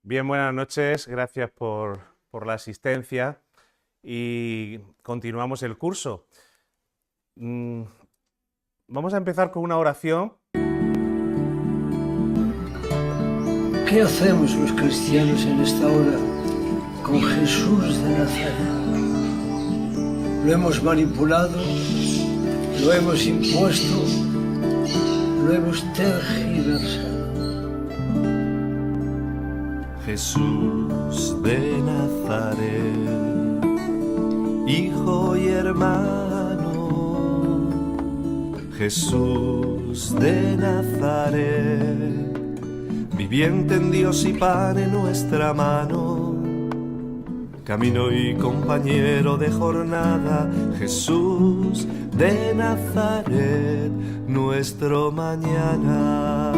Bien, buenas noches, gracias por la asistencia y continuamos el curso. Mm, Vamos a empezar con una oración. ¿Qué hacemos los cristianos en esta hora con Jesús de Nazaret? Lo hemos manipulado, lo hemos impuesto, lo hemos tergiversado. Jesús de Nazaret, hijo y hermano. Jesús de Nazaret, viviente en Dios y pan en nuestra mano, camino y compañero de jornada. Jesús de Nazaret, nuestro mañana.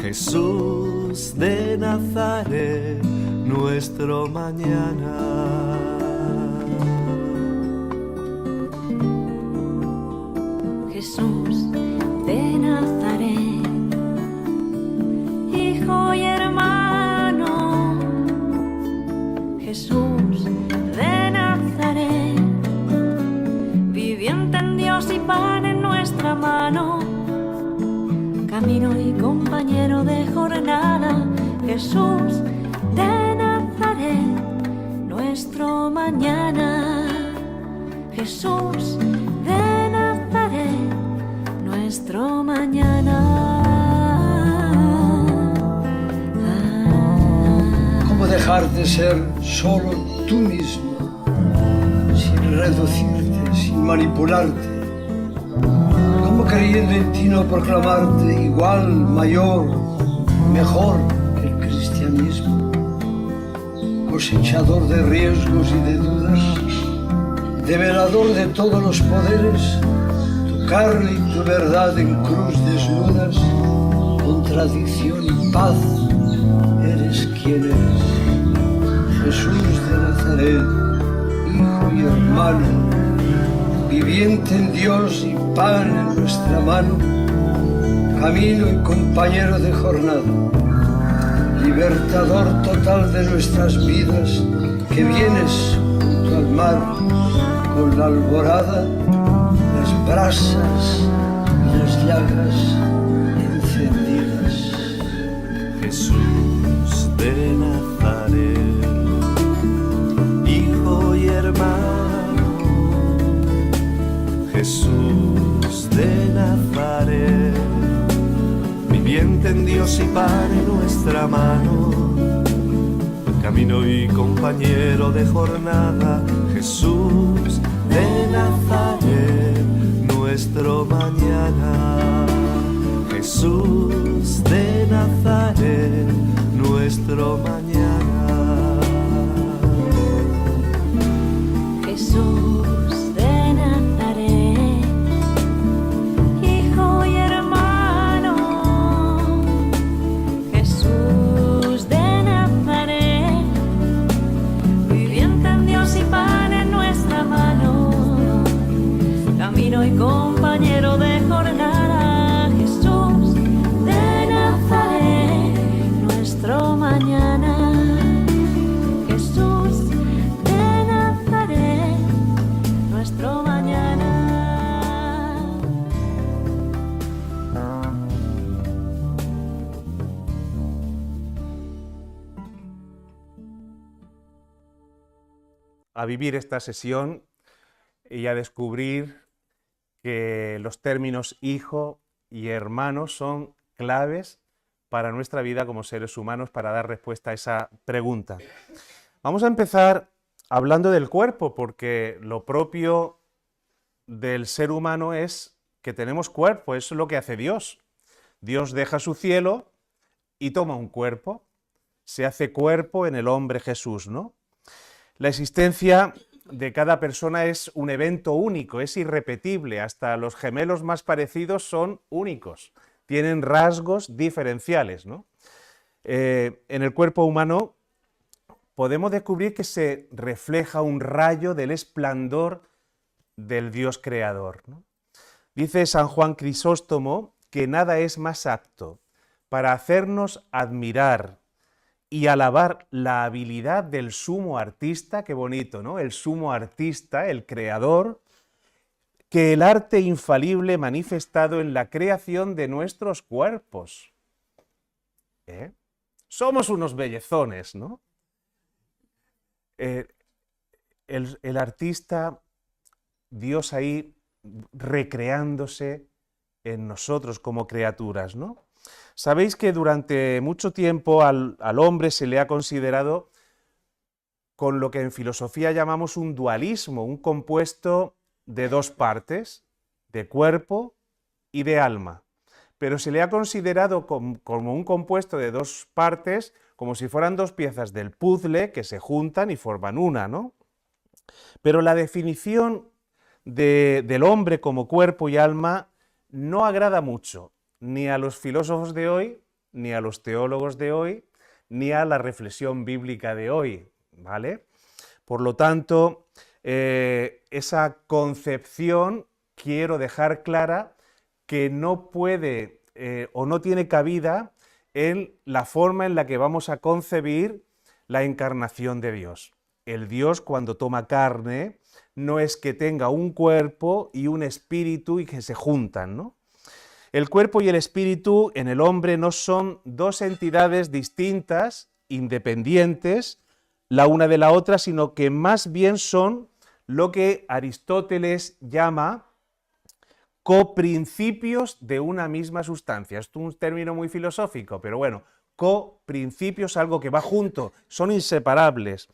Jesús de Nazaret, nuestro mañana. Jesús de Nazaret, hijo y hermano. Jesús de Nazaret, viviente en Dios y pan en nuestra mano, camino y compañero de jornada. Jesús de Nazaret, nuestro mañana. Jesús de Nazaret, nuestro mañana. ¿Cómo dejar de ser solo tú mismo, sin reducirte, sin manipularte? ¿Cómo creyendo en ti no proclamarte igual, mayor, mejor que el cristianismo? Cosechador de riesgos y de dudas, develador de todos los poderes, tu carne y tu verdad en cruz desnudas, contradicción y paz, eres quien eres. Jesús de Nazaret, hijo y hermano, viviente en Dios y pan en nuestra mano, camino y compañero de jornada, libertador total de nuestras vidas, que vienes junto al mar con la alborada, las brasas y las llagas encendidas. Jesús de Nazaret, hijo y hermano. Jesús de Nazaret, viviente en Dios y pan en nuestra mano, camino y compañero de jornada. Jesús de Nazaret, nuestro mañana. Jesús de Nazaret, nuestro mañana. Jesús de Nazaret, hijo y hermano. Jesús de Nazaret, viviente en Dios y pan en nuestra mano, camino y compañero de jornada. Jesús de Nazaret, nuestro mañana. Jesús de Nazaret, nuestro mañana. A vivir esta sesión y a descubrir que los términos hijo y hermano son claves para nuestra vida como seres humanos para dar respuesta a esa pregunta. Vamos a empezar hablando del cuerpo, porque lo propio del ser humano es que tenemos cuerpo, eso es lo que hace Dios. Dios deja su cielo y toma un cuerpo, se hace cuerpo en el hombre Jesús, ¿no? La existencia de cada persona es un evento único, es irrepetible, hasta los gemelos más parecidos son únicos, tienen rasgos diferenciales, ¿no? En el cuerpo humano podemos descubrir que se refleja un rayo del esplendor del Dios creador, ¿no? Dice San Juan Crisóstomo que nada es más apto para hacernos admirar y alabar la habilidad del sumo artista, qué bonito, ¿no? El sumo artista, el creador, que el arte infalible manifestado en la creación de nuestros cuerpos. Somos unos bellezones, ¿no? El artista, Dios ahí recreándose en nosotros como criaturas, ¿no? Sabéis que durante mucho tiempo al hombre se le ha considerado con lo que en filosofía llamamos un dualismo, un compuesto de dos partes, de cuerpo y de alma. Pero se le ha considerado como un compuesto de dos partes, como si fueran dos piezas del puzzle que se juntan y forman una, ¿no? Pero la definición del hombre como cuerpo y alma no agrada mucho, ni a los filósofos de hoy, ni a los teólogos de hoy, ni a la reflexión bíblica de hoy, ¿vale? Por lo tanto, esa concepción quiero dejar clara que no puede o no tiene cabida en la forma en la que vamos a concebir la encarnación de Dios. El Dios, cuando toma carne, no es que tenga un cuerpo y un espíritu y que se juntan, ¿no? El cuerpo y el espíritu en el hombre no son dos entidades distintas, independientes, la una de la otra, sino que más bien son lo que Aristóteles llama coprincipios de una misma sustancia. Esto es un término muy filosófico, pero bueno, coprincipios, algo que va junto, son inseparables.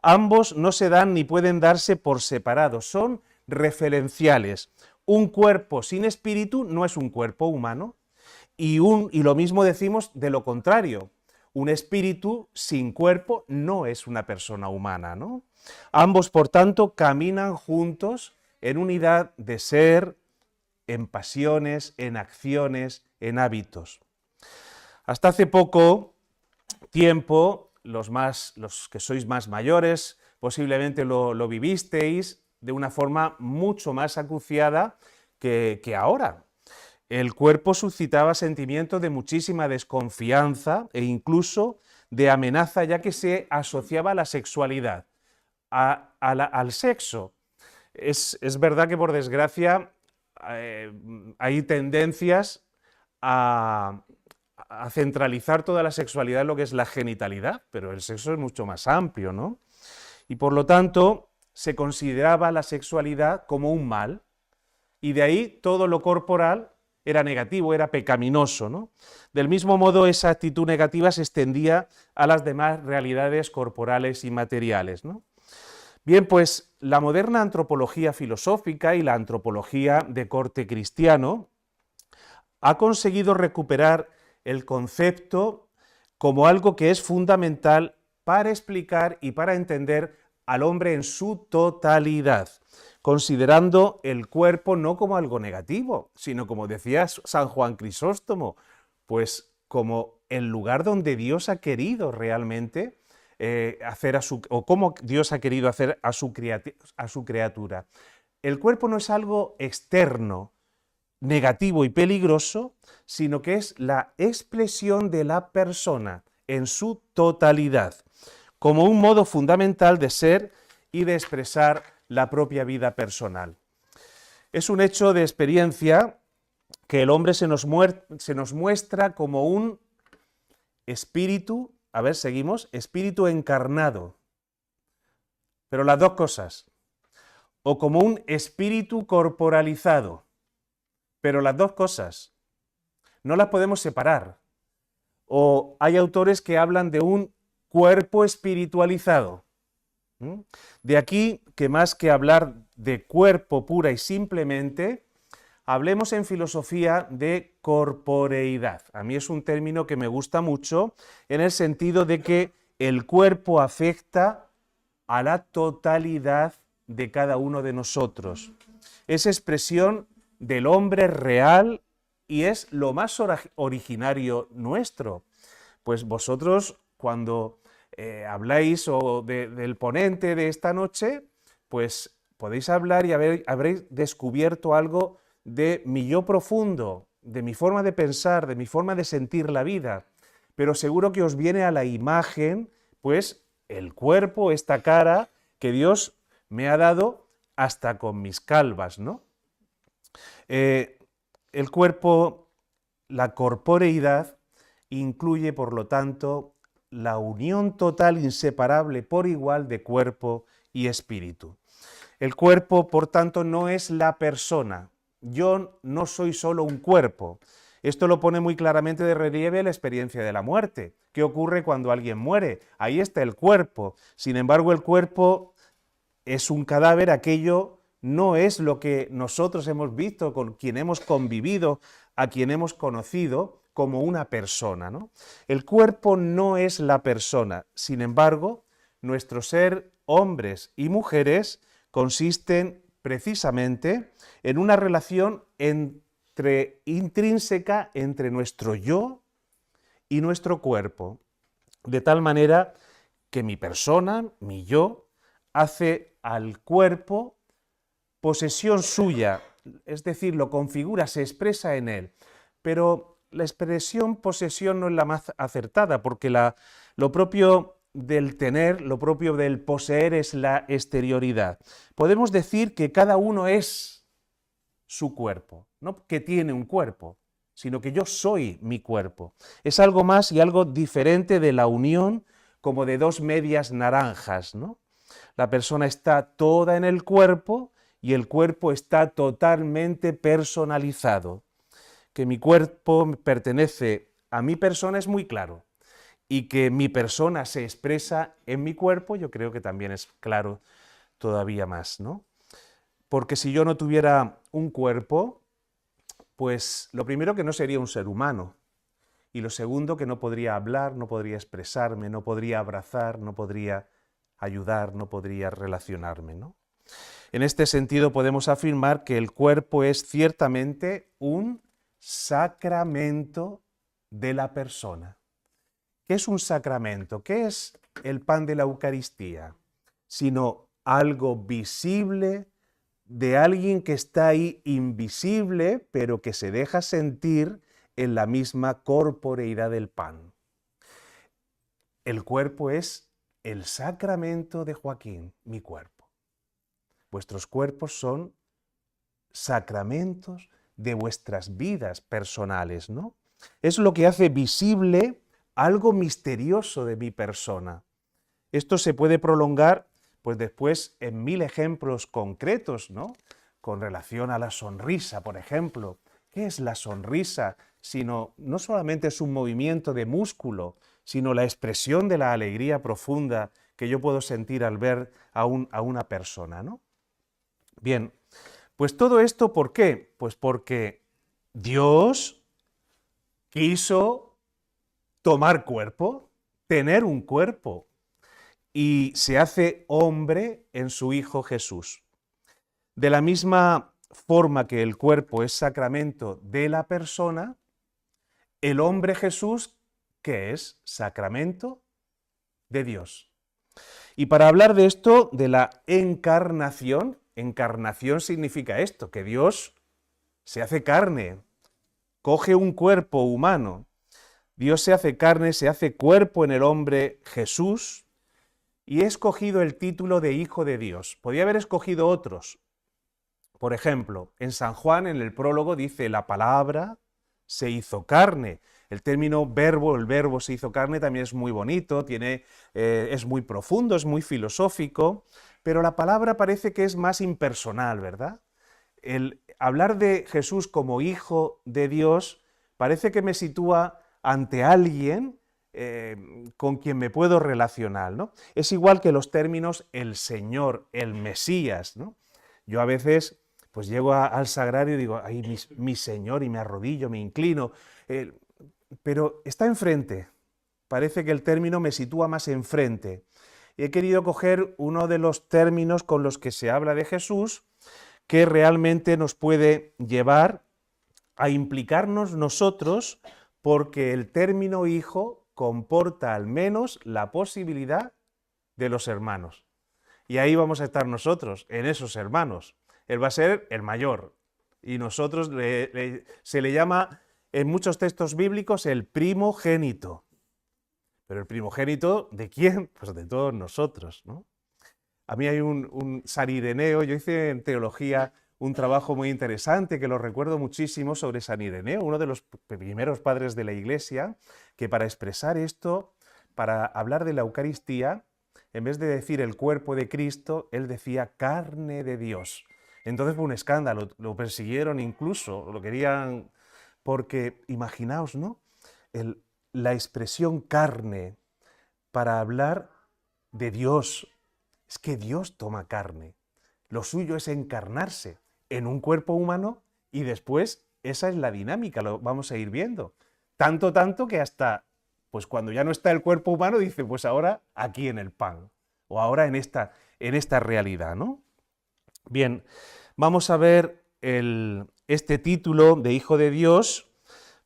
Ambos no se dan ni pueden darse por separado, son referenciales. Un cuerpo sin espíritu no es un cuerpo humano y lo mismo decimos de lo contrario. Un espíritu sin cuerpo no es una persona humana, ¿no? Ambos, por tanto, caminan juntos en unidad de ser, en pasiones, en acciones, en hábitos. Hasta hace poco tiempo, los que sois más mayores, posiblemente lo vivisteis de una forma mucho más acuciada que ahora. El cuerpo suscitaba sentimientos de muchísima desconfianza e incluso de amenaza, ya que se asociaba a la sexualidad, al sexo. Es verdad que, por desgracia, hay tendencias a centralizar toda la sexualidad en lo que es la genitalidad, pero el sexo es mucho más amplio, ¿no? Y por lo tanto se consideraba la sexualidad como un mal, y de ahí todo lo corporal era negativo, era pecaminoso, ¿no? Del mismo modo, esa actitud negativa se extendía a las demás realidades corporales y materiales, ¿no? Bien, pues la moderna antropología filosófica y la antropología de corte cristiano ha conseguido recuperar el concepto como algo que es fundamental para explicar y para entender al hombre en su totalidad, considerando el cuerpo no como algo negativo, sino, como decía San Juan Crisóstomo, pues como el lugar donde Dios ha querido realmente cómo Dios ha querido hacer a su criatura. El cuerpo no es algo externo, negativo y peligroso, sino que es la expresión de la persona en su totalidad, como un modo fundamental de ser y de expresar la propia vida personal. Es un hecho de experiencia que el hombre se nos muestra como un espíritu, a ver, seguimos, espíritu encarnado, pero las dos cosas, o como un espíritu corporalizado, pero las dos cosas, no las podemos separar. O hay autores que hablan de un cuerpo espiritualizado. De aquí que más que hablar de cuerpo pura y simplemente, hablemos en filosofía de corporeidad. A mí es un término que me gusta mucho en el sentido de que el cuerpo afecta a la totalidad de cada uno de nosotros. Es expresión del hombre real y es lo más originario nuestro. Pues vosotros, cuando habláis del ponente de esta noche, pues podéis hablar y habréis descubierto algo de mi yo profundo, de mi forma de pensar, de mi forma de sentir la vida. pero seguro que os viene a la imagen, pues, el cuerpo, esta cara que Dios me ha dado hasta con mis calvas, ¿no? El cuerpo, la corporeidad, incluye, por lo tanto, la unión total, inseparable, por igual, de cuerpo y espíritu. El cuerpo, por tanto, no es la persona. Yo no soy solo un cuerpo. Esto lo pone muy claramente de relieve la experiencia de la muerte. ¿Qué ocurre cuando alguien muere? Ahí está el cuerpo. Sin embargo, el cuerpo es un cadáver, aquello no es lo que nosotros hemos visto, con quien hemos convivido, a quien hemos conocido como una persona, ¿no? El cuerpo no es la persona. Sin embargo, nuestro ser, hombres y mujeres, consisten precisamente en una relación intrínseca entre nuestro yo y nuestro cuerpo, de tal manera que mi persona, mi yo, hace al cuerpo posesión suya, es decir, lo configura, se expresa en él. Pero la expresión posesión no es la más acertada, porque lo propio del tener, lo propio del poseer es la exterioridad. Podemos decir que cada uno es su cuerpo, no que tiene un cuerpo, sino que yo soy mi cuerpo. Es algo más y algo diferente de la unión como de dos medias naranjas, ¿no? La persona está toda en el cuerpo y el cuerpo está totalmente personalizado. Que mi cuerpo pertenece a mi persona es muy claro, y que mi persona se expresa en mi cuerpo, yo creo que también es claro todavía más, ¿no? Porque si yo no tuviera un cuerpo, pues lo primero que no sería un ser humano, y lo segundo que no podría hablar, no podría expresarme, no podría abrazar, no podría ayudar, no podría relacionarme, ¿no? En este sentido podemos afirmar que el cuerpo es ciertamente un sacramento de la persona. ¿Qué es un sacramento? ¿Qué es el pan de la Eucaristía? Sino algo visible de alguien que está ahí invisible, pero que se deja sentir en la misma corporeidad del pan. El cuerpo es el sacramento de Joaquín, mi cuerpo. Vuestros cuerpos son sacramentos de vuestras vidas personales, ¿no? Es lo que hace visible algo misterioso de mi persona. Esto se puede prolongar, pues después, en 1000 ejemplos concretos, ¿no? Con relación a la sonrisa, por ejemplo. ¿Qué es la sonrisa? Sino, no solamente es un movimiento de músculo, sino la expresión de la alegría profunda que yo puedo sentir al ver a una persona, ¿no? Bien, pues todo esto, ¿por qué? Pues porque Dios quiso tomar cuerpo, tener un cuerpo, y se hace hombre en su Hijo Jesús. De la misma forma que el cuerpo es sacramento de la persona, el hombre Jesús, ¿qué es? Sacramento de Dios. Y para hablar de esto, de la encarnación, encarnación significa esto, que Dios se hace carne, coge un cuerpo humano. Dios se hace carne, se hace cuerpo en el hombre Jesús, y he escogido el título de Hijo de Dios. Podía haber escogido otros. Por ejemplo, en San Juan, en el prólogo, dice, la palabra se hizo carne. El término verbo, el verbo se hizo carne, también es muy bonito, es muy profundo, es muy filosófico, pero la palabra parece que es más impersonal, ¿verdad? El hablar de Jesús como Hijo de Dios parece que me sitúa ante alguien con quien me puedo relacionar, ¿no? Es igual que los términos el Señor, el Mesías, ¿no? Yo a veces pues llego al sagrario y digo, ay, mi Señor, y me arrodillo, me inclino, pero está enfrente. Parece que el término me sitúa más enfrente. Y he querido coger uno de los términos con los que se habla de Jesús, que realmente nos puede llevar a implicarnos nosotros, porque el término hijo comporta al menos la posibilidad de los hermanos. Y ahí vamos a estar nosotros, en esos hermanos. Él va a ser el mayor, y nosotros se le llama en muchos textos bíblicos el primogénito. Pero el primogénito, ¿de quién? Pues de todos nosotros, ¿no? A mí hay un San Ireneo, yo hice en teología un trabajo muy interesante que lo recuerdo muchísimo sobre San Ireneo, uno de los primeros padres de la Iglesia, que para expresar esto, para hablar de la Eucaristía, en vez de decir el cuerpo de Cristo, él decía carne de Dios. Entonces fue un escándalo, lo persiguieron incluso, lo querían, porque imaginaos, ¿no? La expresión carne para hablar de Dios. Es que Dios toma carne. Lo suyo es encarnarse en un cuerpo humano y después esa es la dinámica, lo vamos a ir viendo. Tanto que hasta, pues cuando ya no está el cuerpo humano, dice, pues ahora aquí en el pan, o ahora en esta realidad, ¿no? Bien, vamos a ver este título de Hijo de Dios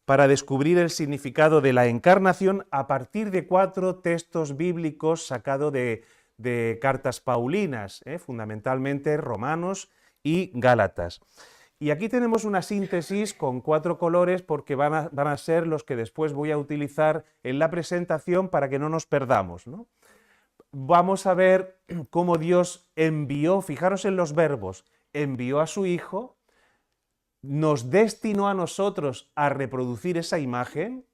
para descubrir el significado de la encarnación a partir de 4 textos bíblicos sacados de cartas paulinas, fundamentalmente Romanos y Gálatas. Y aquí tenemos una síntesis con 4 colores porque van a ser los que después voy a utilizar en la presentación para que no nos perdamos, ¿no? Vamos a ver cómo Dios envió, fijaros en los verbos, envió a su Hijo, nos destinó a nosotros a reproducir esa imagen,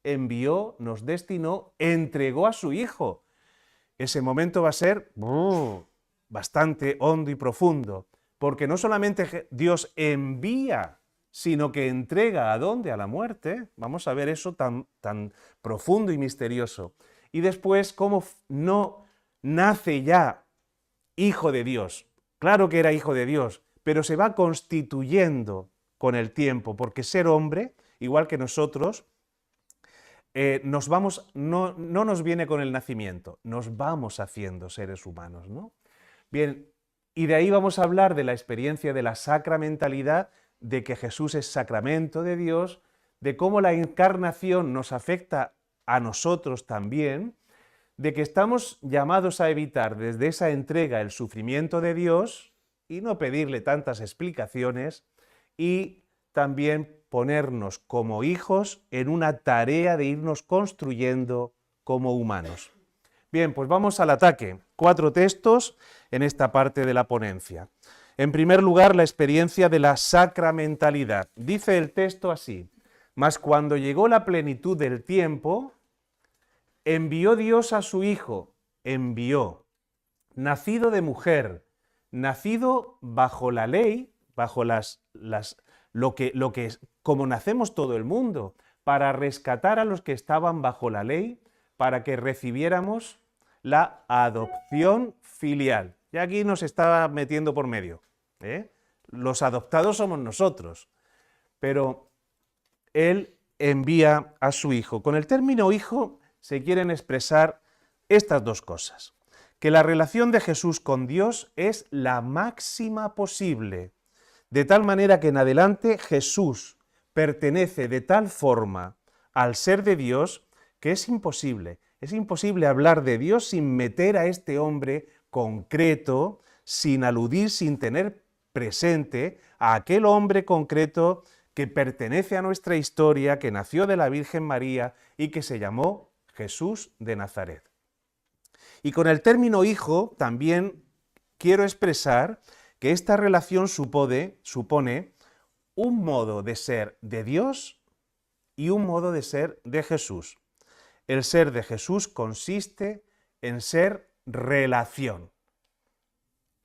envió, nos destinó, entregó a su Hijo. Ese momento va a ser bastante hondo y profundo, porque no solamente Dios envía, sino que entrega ¿a dónde? A la muerte. Vamos a ver eso tan profundo y misterioso. Y después, cómo no nace ya Hijo de Dios. Claro que era Hijo de Dios, pero se va constituyendo con el tiempo, porque ser hombre, igual que nosotros, no nos viene con el nacimiento, nos vamos haciendo seres humanos, ¿no? Bien, y de ahí vamos a hablar de la experiencia de la sacramentalidad, de que Jesús es sacramento de Dios, de cómo la encarnación nos afecta a nosotros también, de que estamos llamados a evitar desde esa entrega el sufrimiento de Dios y no pedirle tantas explicaciones, y también ponernos como hijos en una tarea de irnos construyendo como humanos. Bien, pues vamos al ataque. 4 textos en esta parte de la ponencia. En primer lugar, la experiencia de la sacramentalidad. Dice el texto así: mas cuando llegó la plenitud del tiempo, envió Dios a su Hijo, nacido de mujer, nacido bajo la ley, bajo lo que como nacemos todo el mundo, para rescatar a los que estaban bajo la ley, para que recibiéramos la adopción filial. Y aquí nos está metiendo por medio, Los adoptados somos nosotros, pero Él envía a su Hijo. Con el término hijo se quieren expresar estas 2 cosas: que la relación de Jesús con Dios es la máxima posible, de tal manera que en adelante Jesús pertenece de tal forma al ser de Dios que es imposible hablar de Dios sin meter a este hombre concreto, sin aludir, sin tener presente a aquel hombre concreto que pertenece a nuestra historia, que nació de la Virgen María y que se llamó Jesús de Nazaret. Y con el término hijo también quiero expresar que esta relación supone un modo de ser de Dios y un modo de ser de Jesús. El ser de Jesús consiste en ser relación.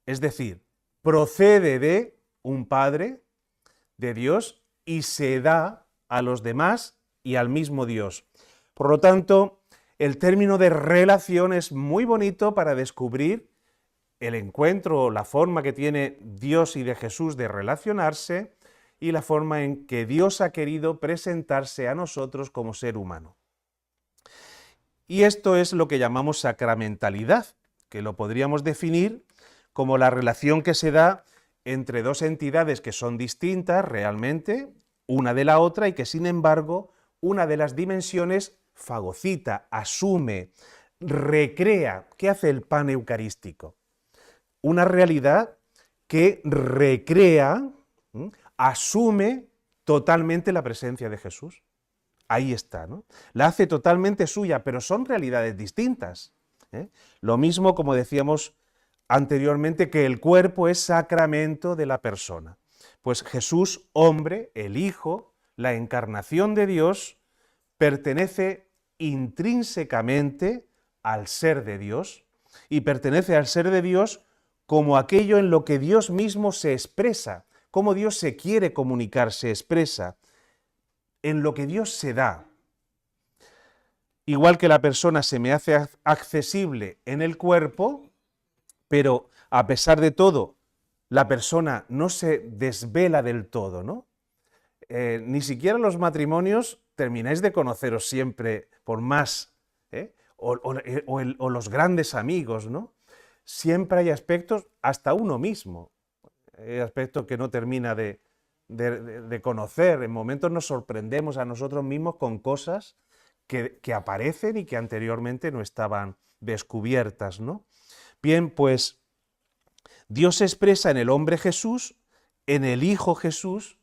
Es decir, procede de un Padre, de Dios, y se da a los demás y al mismo Dios. Por lo tanto, el término de relación es muy bonito para descubrir el encuentro, la forma que tiene Dios y de Jesús de relacionarse y la forma en que Dios ha querido presentarse a nosotros como ser humano. Y esto es lo que llamamos sacramentalidad, que lo podríamos definir como la relación que se da entre 2 entidades que son distintas realmente, una de la otra, y que sin embargo una de las dimensiones fagocita, asume, recrea. ¿Qué hace el pan eucarístico? Una realidad que recrea, asume totalmente la presencia de Jesús. Ahí está, ¿no? La hace totalmente suya, pero son realidades distintas, ¿eh? Lo mismo, como decíamos anteriormente, que el cuerpo es sacramento de la persona. Pues Jesús, hombre, el Hijo, la encarnación de Dios, pertenece intrínsecamente al ser de Dios, y pertenece al ser de Dios como aquello en lo que Dios mismo se expresa, como Dios se quiere comunicar, se expresa, en lo que Dios se da. Igual que la persona se me hace accesible en el cuerpo, pero a pesar de todo, la persona no se desvela del todo, ¿no? Ni siquiera los matrimonios termináis de conoceros siempre por más, ¿eh? O los grandes amigos, ¿no? Siempre hay aspectos, hasta uno mismo, hay aspectos que no termina de conocer. En momentos nos sorprendemos a nosotros mismos con cosas que aparecen y que anteriormente no estaban descubiertas, ¿no? Bien, pues Dios se expresa en el hombre Jesús, en el Hijo Jesús.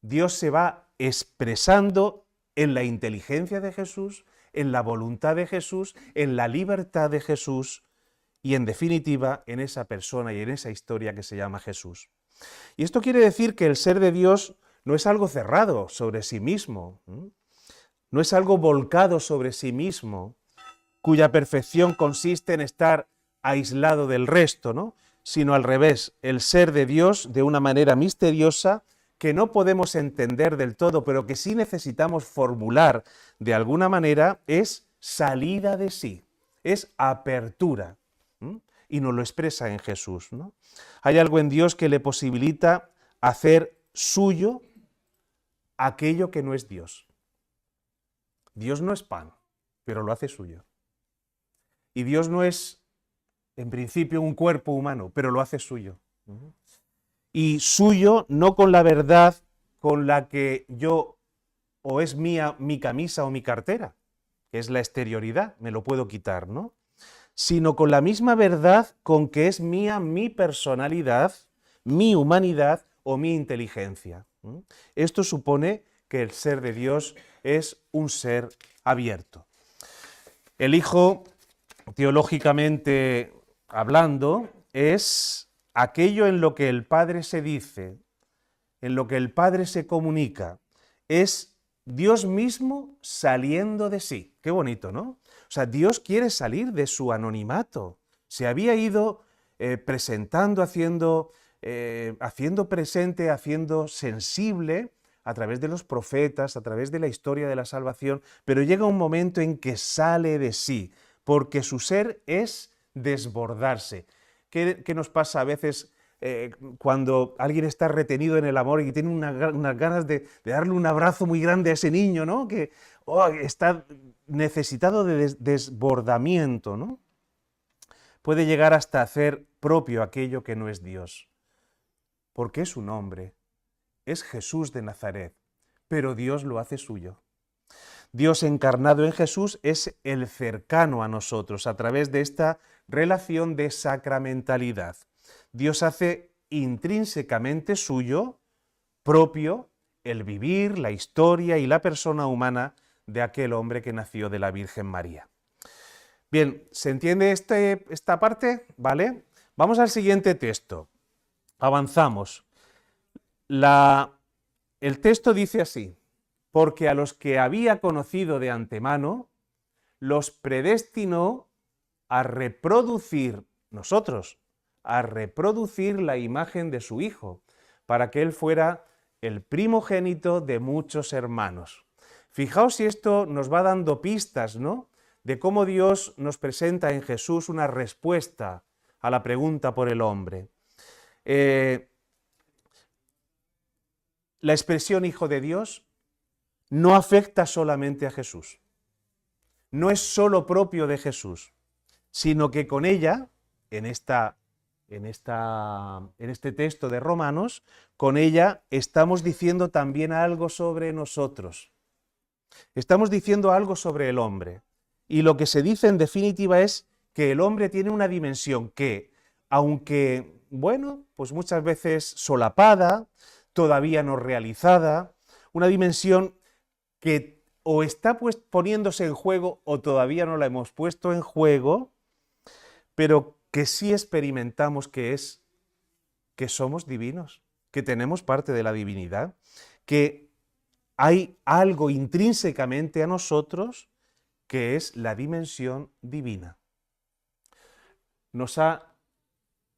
Dios se va expresando en la inteligencia de Jesús, en la voluntad de Jesús, en la libertad de Jesús y, en definitiva, en esa persona y en esa historia que se llama Jesús. Y esto quiere decir que el ser de Dios no es algo cerrado sobre sí mismo, no es algo volcado sobre sí mismo, cuya perfección consiste en estar aislado del resto, ¿no? Sino al revés, el ser de Dios, de una manera misteriosa, que no podemos entender del todo, pero que sí necesitamos formular de alguna manera, es salida de sí, es apertura, y nos lo expresa en Jesús, ¿no? Hay algo en Dios que le posibilita hacer suyo aquello que no es Dios. Dios no es pan, pero lo hace suyo. Y Dios no es, en principio, un cuerpo humano, pero lo hace suyo. Y suyo no con la verdad con la que yo, o es mía mi camisa o mi cartera, que es la exterioridad, me lo puedo quitar, ¿no? Sino con la misma verdad con que es mía mi personalidad, mi humanidad o mi inteligencia. Esto supone que el ser de Dios es un ser abierto. El Hijo, teológicamente hablando, es aquello en lo que el Padre se dice, en lo que el Padre se comunica, es Dios mismo saliendo de sí. Qué bonito, ¿no? O sea, Dios quiere salir de su anonimato. Se había ido presentando, haciendo presente, haciendo sensible a través de los profetas, a través de la historia de la salvación, pero llega un momento en que sale de sí, porque su ser es desbordarse. ¿Qué nos pasa a veces cuando alguien está retenido en el amor y tiene unas ganas de darle un abrazo muy grande a ese niño, ¿no? Que está necesitado de desbordamiento, ¿no? Puede llegar hasta hacer propio aquello que no es Dios, porque es un hombre, es Jesús de Nazaret, pero Dios lo hace suyo. Dios encarnado en Jesús es el cercano a nosotros a través de esta relación de sacramentalidad. Dios hace intrínsecamente suyo, propio, el vivir, la historia y la persona humana de aquel hombre que nació de la Virgen María. Bien, ¿se entiende esta parte? ¿Vale? Vamos al siguiente texto. Avanzamos. El texto dice así: porque a los que había conocido de antemano, los predestinó a reproducir nosotros, a reproducir la imagen de su Hijo, para que Él fuera el primogénito de muchos hermanos. Fijaos si esto nos va dando pistas, ¿no?, de cómo Dios nos presenta en Jesús una respuesta a la pregunta por el hombre. La expresión Hijo de Dios no afecta solamente a Jesús, no es solo propio de Jesús, sino que con ella, en este texto de Romanos, con ella estamos diciendo también algo sobre nosotros. Estamos diciendo algo sobre el hombre. Y lo que se dice en definitiva es que el hombre tiene una dimensión que, aunque, bueno, pues muchas veces solapada, todavía no realizada, una dimensión que o está pues poniéndose en juego o todavía no la hemos puesto en juego, pero que sí experimentamos que somos divinos, que tenemos parte de la divinidad, que hay algo intrínsecamente a nosotros que es la dimensión divina. Nos ha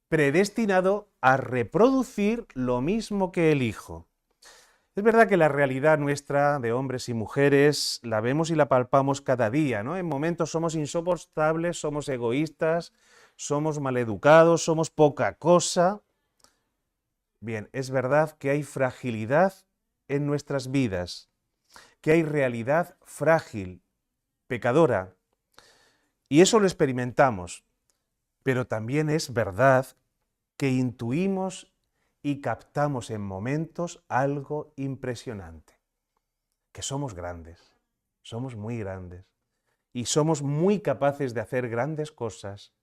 predestinado a reproducir lo mismo que el Hijo. Es verdad que la realidad nuestra de hombres y mujeres la vemos y la palpamos cada día, ¿no? En momentos somos insoportables, somos egoístas, somos maleducados, somos poca cosa. Bien, es verdad que hay fragilidad en nuestras vidas, que hay realidad frágil, pecadora, y eso lo experimentamos, pero también es verdad que intuimos y captamos en momentos algo impresionante, que somos grandes, somos muy grandes, y somos muy capaces de hacer grandes cosas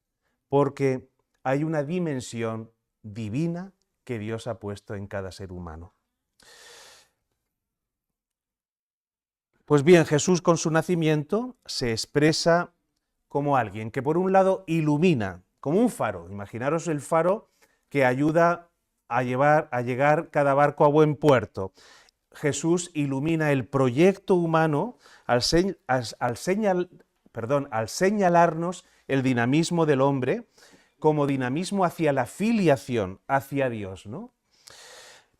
porque hay una dimensión divina que Dios ha puesto en cada ser humano. Pues bien, Jesús con su nacimiento se expresa como alguien que por un lado ilumina, como un faro. Imaginaros el faro que ayuda a llegar cada barco a buen puerto. Jesús ilumina el proyecto humano al señalarnos el dinamismo del hombre como dinamismo hacia la filiación, hacia Dios, ¿no?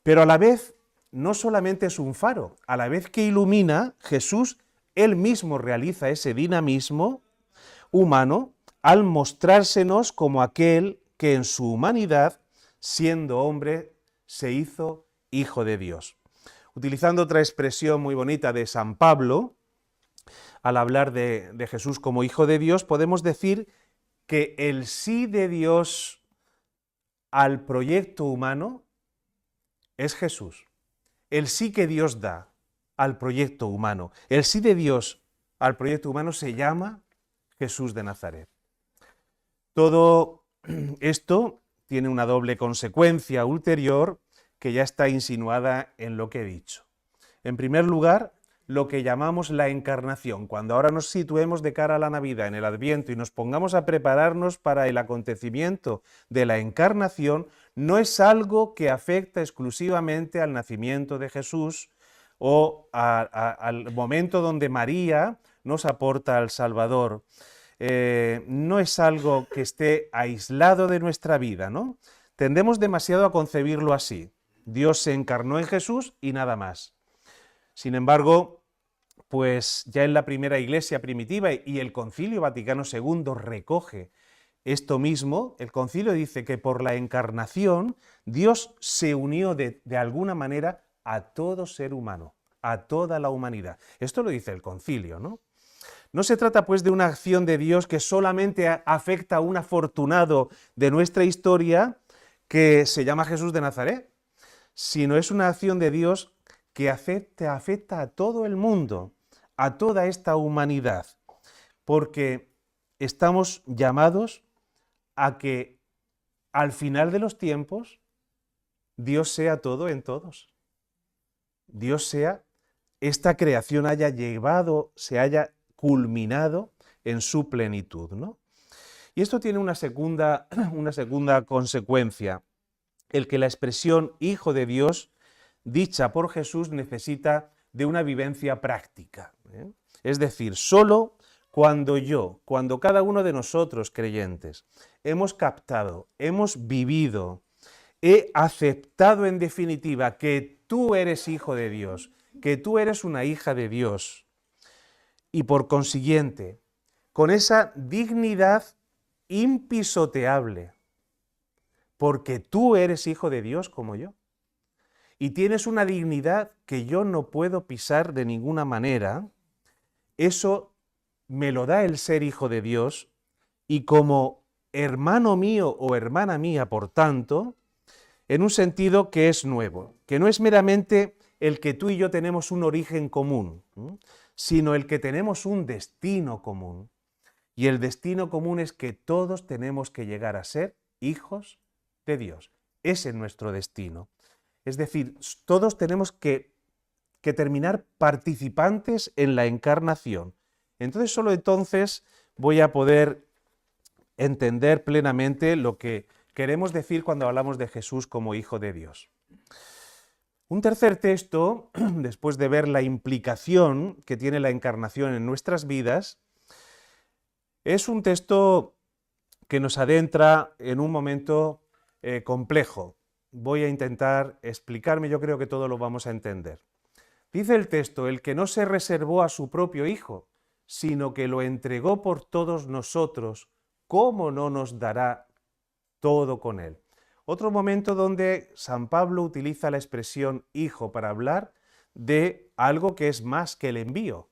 Pero a la vez no solamente es un faro, a la vez que ilumina, Jesús, él mismo realiza ese dinamismo humano al mostrársenos como aquel que en su humanidad, siendo hombre, se hizo hijo de Dios. Utilizando otra expresión muy bonita de San Pablo, al hablar de Jesús como hijo de Dios, podemos decir que el sí de Dios al proyecto humano es Jesús. El sí que Dios da al proyecto humano, el sí de Dios al proyecto humano se llama Jesús de Nazaret. Todo esto tiene una doble consecuencia ulterior que ya está insinuada en lo que he dicho. En primer lugar, lo que llamamos la encarnación. Cuando ahora nos situemos de cara a la Navidad, en el Adviento, y nos pongamos a prepararnos para el acontecimiento de la encarnación, no es algo que afecta exclusivamente al nacimiento de Jesús o al momento donde María nos aporta al Salvador. No es algo que esté aislado de nuestra vida, ¿no? Tendemos demasiado a concebirlo así. Dios se encarnó en Jesús y nada más. Sin embargo, pues ya en la primera iglesia primitiva y el Concilio Vaticano II recoge esto mismo. El concilio dice que por la encarnación Dios se unió de alguna manera a todo ser humano, a toda la humanidad. Esto lo dice el concilio, ¿no? No se trata pues de una acción de Dios que solamente afecta a un afortunado de nuestra historia que se llama Jesús de Nazaret, sino es una acción de Dios que afecta a todo el mundo, a toda esta humanidad, porque estamos llamados a que al final de los tiempos Dios sea todo en todos. Dios sea, esta creación se haya culminado en su plenitud, ¿no? Y esto tiene una segunda consecuencia, el que la expresión Hijo de Dios, dicha por Jesús, necesita de una vivencia práctica, ¿eh? Es decir, solo cuando cada uno de nosotros creyentes, hemos captado, hemos vivido, he aceptado en definitiva que tú eres hijo de Dios, que tú eres una hija de Dios, y por consiguiente, con esa dignidad impisoteable, porque tú eres hijo de Dios como yo, y tienes una dignidad que yo no puedo pisar de ninguna manera, eso me lo da el ser hijo de Dios, y como hermano mío o hermana mía, por tanto, en un sentido que es nuevo, que no es meramente el que tú y yo tenemos un origen común, sino el que tenemos un destino común. Y el destino común es que todos tenemos que llegar a ser hijos de Dios. Ese es nuestro destino. Es decir, todos tenemos que que terminar participantes en la encarnación. Entonces, solo entonces voy a poder entender plenamente lo que queremos decir cuando hablamos de Jesús como Hijo de Dios. Un tercer texto, después de ver la implicación que tiene la encarnación en nuestras vidas, es un texto que nos adentra en un momento complejo. Voy a intentar explicarme, yo creo que todo lo vamos a entender. Dice el texto, el que no se reservó a su propio Hijo, sino que lo entregó por todos nosotros, ¿cómo no nos dará todo con él? Otro momento donde San Pablo utiliza la expresión hijo para hablar de algo que es más que el envío,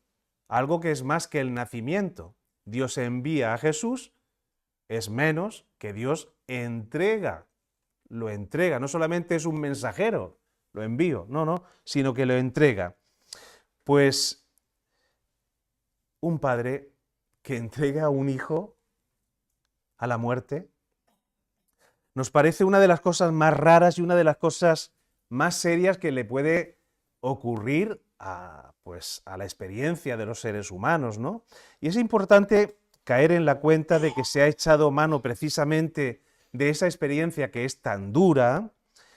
algo que es más que el nacimiento. Dios envía a Jesús, es menos que Dios entrega, lo entrega, no solamente es un mensajero, lo envío, no, sino que lo entrega. Pues un padre que entrega a un hijo a la muerte, nos parece una de las cosas más raras y una de las cosas más serias que le puede ocurrir a la experiencia de los seres humanos, ¿no? Y es importante caer en la cuenta de que se ha echado mano precisamente de esa experiencia que es tan dura,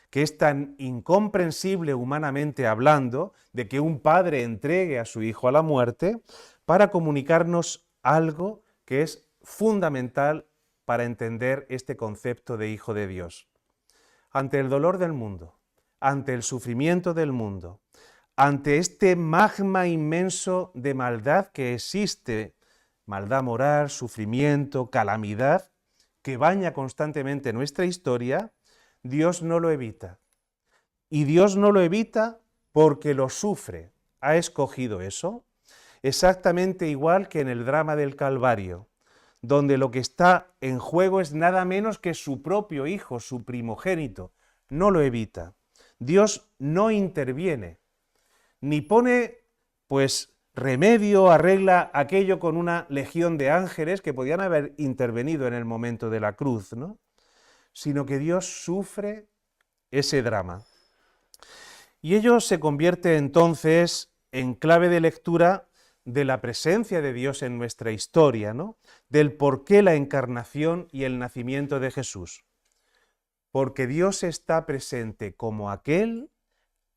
que es tan incomprensible humanamente hablando, de que un padre entregue a su hijo a la muerte, para comunicarnos algo que es fundamental para entender este concepto de Hijo de Dios. Ante el dolor del mundo, ante el sufrimiento del mundo, ante este magma inmenso de maldad que existe, maldad moral, sufrimiento, calamidad, que baña constantemente nuestra historia, Dios no lo evita. Y Dios no lo evita porque lo sufre. Ha escogido eso. Exactamente igual que en el drama del Calvario, donde lo que está en juego es nada menos que su propio hijo, su primogénito. No lo evita. Dios no interviene, ni pone, remedio, arregla aquello con una legión de ángeles que podían haber intervenido en el momento de la cruz, ¿no? Sino que Dios sufre ese drama. Y ello se convierte entonces en clave de lectura de la presencia de Dios en nuestra historia, ¿no? Del por qué la encarnación y el nacimiento de Jesús. Porque Dios está presente como aquel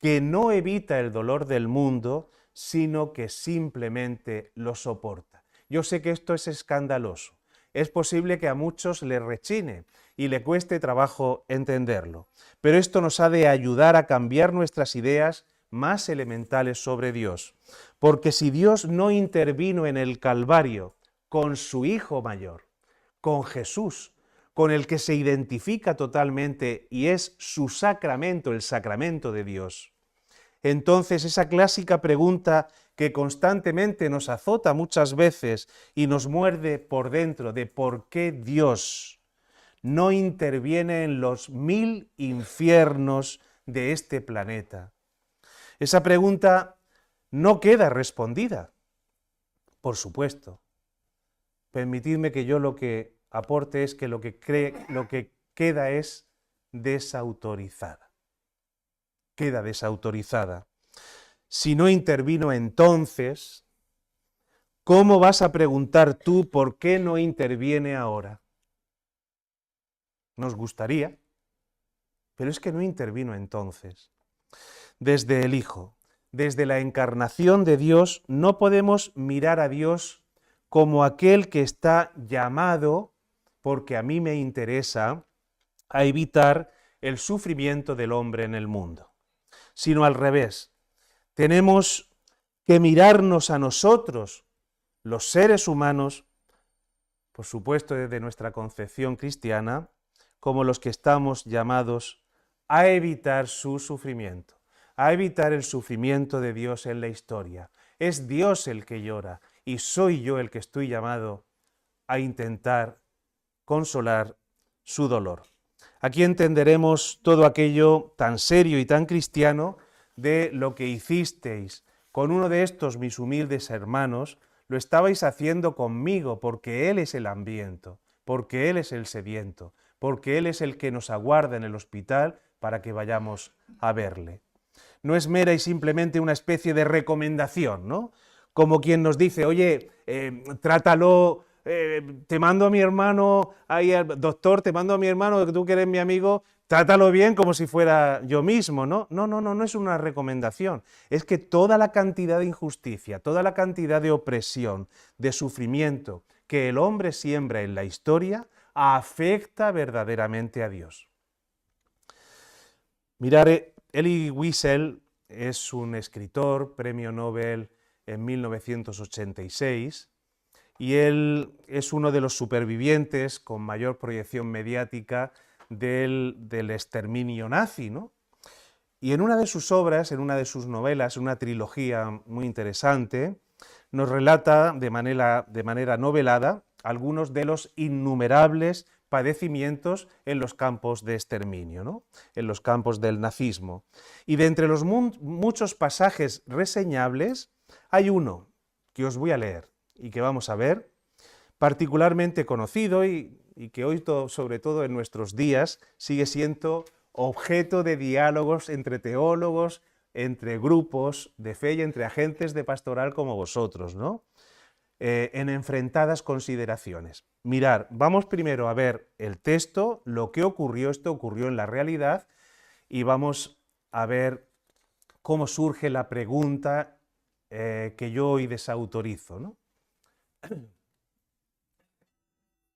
que no evita el dolor del mundo, sino que simplemente lo soporta. Yo sé que esto es escandaloso. Es posible que a muchos le rechine y le cueste trabajo entenderlo, pero esto nos ha de ayudar a cambiar nuestras ideas más elementales sobre Dios. Porque si Dios no intervino en el Calvario con su Hijo mayor, con Jesús, con el que se identifica totalmente y es su sacramento, el sacramento de Dios, entonces esa clásica pregunta que constantemente nos azota muchas veces y nos muerde por dentro de por qué Dios no interviene en los 1000 infiernos de este planeta. Esa pregunta no queda respondida, por supuesto. Permitidme que yo lo que aporte es que lo que queda es desautorizada. Queda desautorizada. Si no intervino entonces, ¿cómo vas a preguntar tú por qué no interviene ahora? Nos gustaría, pero es que no intervino entonces. Desde el Hijo, desde la encarnación de Dios, no podemos mirar a Dios como aquel que está llamado, porque a mí me interesa, a evitar el sufrimiento del hombre en el mundo, sino al revés. Tenemos que mirarnos a nosotros, los seres humanos, por supuesto desde nuestra concepción cristiana, como los que estamos llamados a evitar su sufrimiento, a evitar el sufrimiento de Dios en la historia. Es Dios el que llora y soy yo el que estoy llamado a intentar consolar su dolor. Aquí entenderemos todo aquello tan serio y tan cristiano de lo que hicisteis con uno de estos mis humildes hermanos, lo estabais haciendo conmigo, porque Él es el hambriento, porque Él es el sediento, porque Él es el que nos aguarda en el hospital para que vayamos a verle. no es mera y simplemente una especie de recomendación, ¿no? Como quien nos dice, oye, trátalo, te mando a mi hermano, ahí, doctor, te mando a mi hermano, que tú que eres mi amigo, trátalo bien como si fuera yo mismo, ¿no? No es una recomendación. Es que toda la cantidad de injusticia, toda la cantidad de opresión, de sufrimiento que el hombre siembra en la historia, afecta verdaderamente a Dios. Mirar, Elie Wiesel es un escritor, premio Nobel en 1986, y él es uno de los supervivientes con mayor proyección mediática del exterminio nazi, ¿no? Y en una de sus obras, en una de sus novelas, una trilogía muy interesante, nos relata de manera novelada algunos de los innumerables padecimientos en los campos de exterminio, ¿no? En los campos del nazismo. Y de entre los muchos pasajes reseñables, hay uno que os voy a leer y que vamos a ver, particularmente conocido y que hoy, sobre todo en nuestros días, sigue siendo objeto de diálogos entre teólogos, entre grupos de fe y entre agentes de pastoral como vosotros, ¿no? En enfrentadas consideraciones. Mirad, vamos primero a ver el texto, lo que ocurrió, esto ocurrió en la realidad, y vamos a ver cómo surge la pregunta que yo hoy desautorizo, ¿no?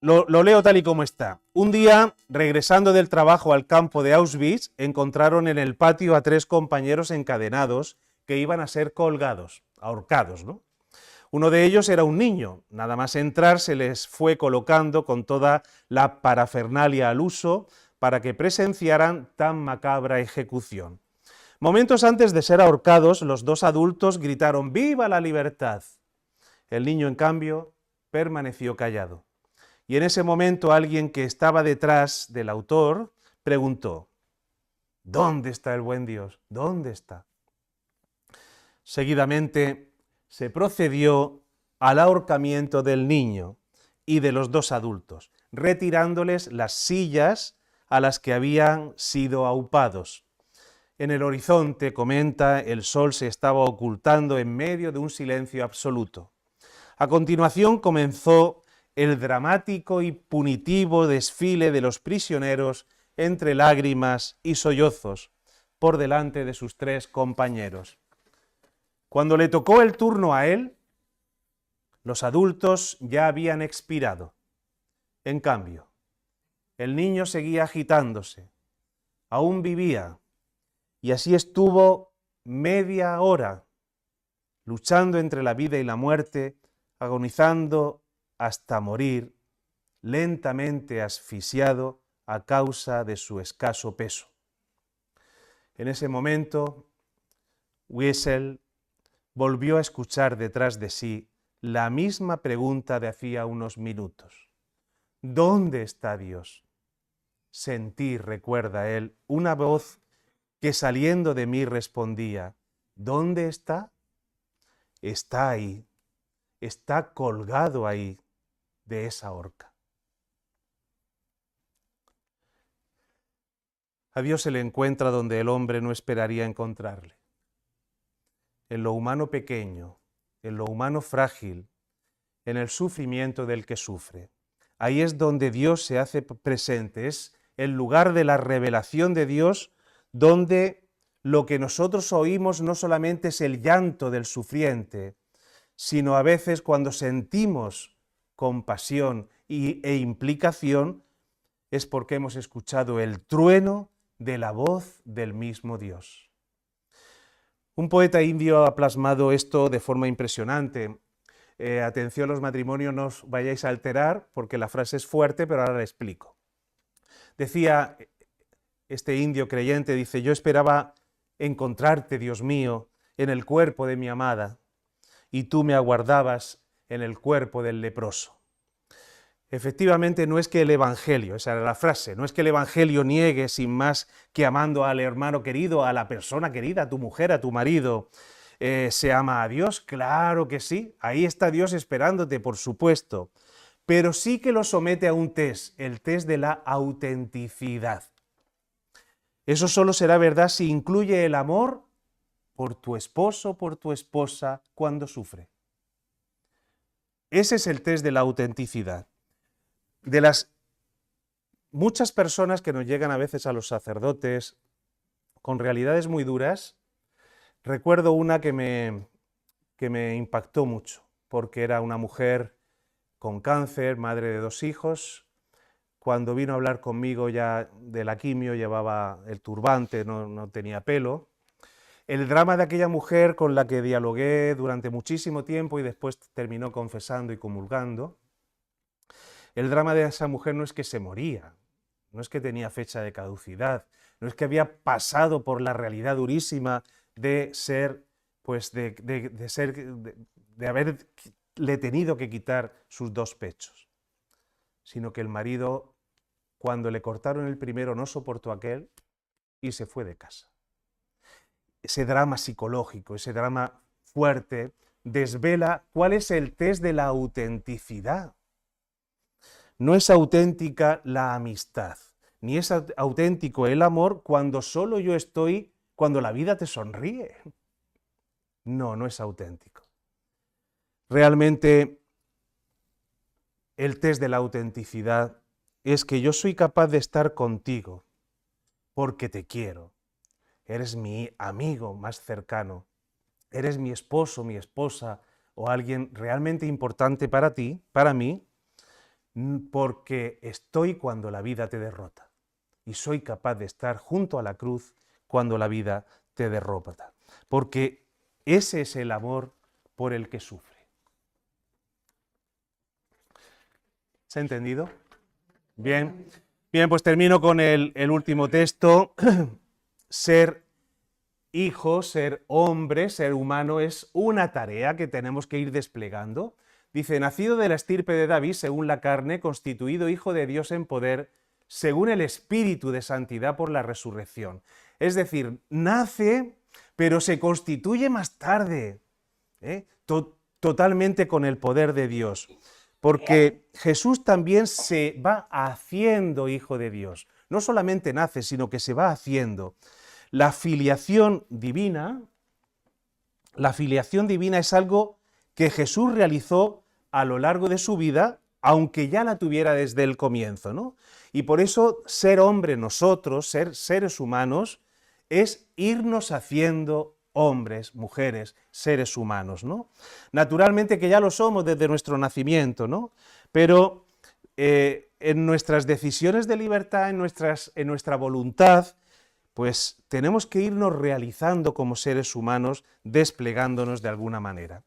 Lo leo tal y como está. Un día, regresando del trabajo al campo de Auschwitz, encontraron en el patio a 3 compañeros encadenados que iban a ser colgados, ahorcados, ¿no? Uno de ellos era un niño. Nada más entrar se les fue colocando con toda la parafernalia al uso para que presenciaran tan macabra ejecución. Momentos antes de ser ahorcados, los 2 adultos gritaron ¡Viva la libertad! El niño, en cambio, permaneció callado. Y en ese momento alguien que estaba detrás del autor preguntó, ¿dónde está el buen Dios? ¿Dónde está? Seguidamente se procedió al ahorcamiento del niño y de los 2 adultos, retirándoles las sillas a las que habían sido aupados. En el horizonte, comenta, el sol se estaba ocultando en medio de un silencio absoluto. A continuación comenzó el dramático y punitivo desfile de los prisioneros entre lágrimas y sollozos por delante de sus 3 compañeros. Cuando le tocó el turno a él, los adultos ya habían expirado. En cambio, el niño seguía agitándose, aún vivía, y así estuvo media hora, luchando entre la vida y la muerte, agonizando hasta morir, lentamente asfixiado a causa de su escaso peso. En ese momento, Wiesel volvió a escuchar detrás de sí la misma pregunta de hacía unos minutos. ¿Dónde está Dios? Sentí, recuerda él, una voz que saliendo de mí respondía, ¿dónde está? Está ahí, está colgado ahí de esa horca. A Dios se le encuentra donde el hombre no esperaría encontrarle. En lo humano pequeño, en lo humano frágil, en el sufrimiento del que sufre. Ahí es donde Dios se hace presente, es el lugar de la revelación de Dios, donde lo que nosotros oímos no solamente es el llanto del sufriente, sino a veces cuando sentimos compasión e implicación, es porque hemos escuchado el trueno de la voz del mismo Dios. Un poeta indio ha plasmado esto de forma impresionante. Atención los matrimonios, no os vayáis a alterar porque la frase es fuerte, pero ahora la explico. Decía este indio creyente, dice, yo esperaba encontrarte, Dios mío, en el cuerpo de mi amada, y tú me aguardabas en el cuerpo del leproso. Efectivamente, no es que el Evangelio, esa era la frase, no es que el Evangelio niegue sin más que amando al hermano querido, a la persona querida, a tu mujer, a tu marido, se ama a Dios, claro que sí, ahí está Dios esperándote, por supuesto, pero sí que lo somete a un test, el test de la autenticidad. Eso solo será verdad si incluye el amor por tu esposo, por tu esposa, cuando sufre. Ese es el test de la autenticidad. De las muchas personas que nos llegan a veces a los sacerdotes con realidades muy duras, recuerdo una que me impactó mucho, porque era una mujer con cáncer, madre de 2 hijos. Cuando vino a hablar conmigo ya de la quimio, llevaba el turbante, no tenía pelo. El drama de aquella mujer con la que dialogué durante muchísimo tiempo y después terminó confesando y comulgando, el drama de esa mujer no es que se moría, no es que tenía fecha de caducidad, no es que había pasado por la realidad durísima de ser, pues de haberle tenido que quitar sus 2 pechos, sino que el marido, cuando le cortaron el primero, no soportó aquel y se fue de casa. Ese drama psicológico, ese drama fuerte, desvela cuál es el test de la autenticidad. No es auténtica la amistad, ni es auténtico el amor cuando solo yo estoy, cuando la vida te sonríe. No, no es auténtico. Realmente el test de la autenticidad es que yo soy capaz de estar contigo porque te quiero. Eres mi amigo más cercano, eres mi esposo, mi esposa o alguien realmente importante para ti, para mí, porque estoy cuando la vida te derrota y soy capaz de estar junto a la cruz cuando la vida te derrota, porque ese es el amor por el que sufre. ¿Se ha entendido? Bien, pues termino con el último texto. Ser hijo, ser hombre, ser humano es una tarea que tenemos que ir desplegando. Dice, nacido de la estirpe de David, según la carne, constituido hijo de Dios en poder, según el Espíritu de santidad por la resurrección. Es decir, nace, pero se constituye más tarde, totalmente con el poder de Dios. Porque Jesús también se va haciendo hijo de Dios. No solamente nace, sino que se va haciendo. La filiación divina es algo que Jesús realizó a lo largo de su vida, aunque ya la tuviera desde el comienzo, ¿no? Y por eso ser hombre nosotros, ser seres humanos, es irnos haciendo hombres, mujeres, seres humanos, ¿no? Naturalmente que ya lo somos desde nuestro nacimiento, ¿no? Pero en nuestras decisiones de libertad, en nuestra voluntad, pues tenemos que irnos realizando como seres humanos, desplegándonos de alguna manera.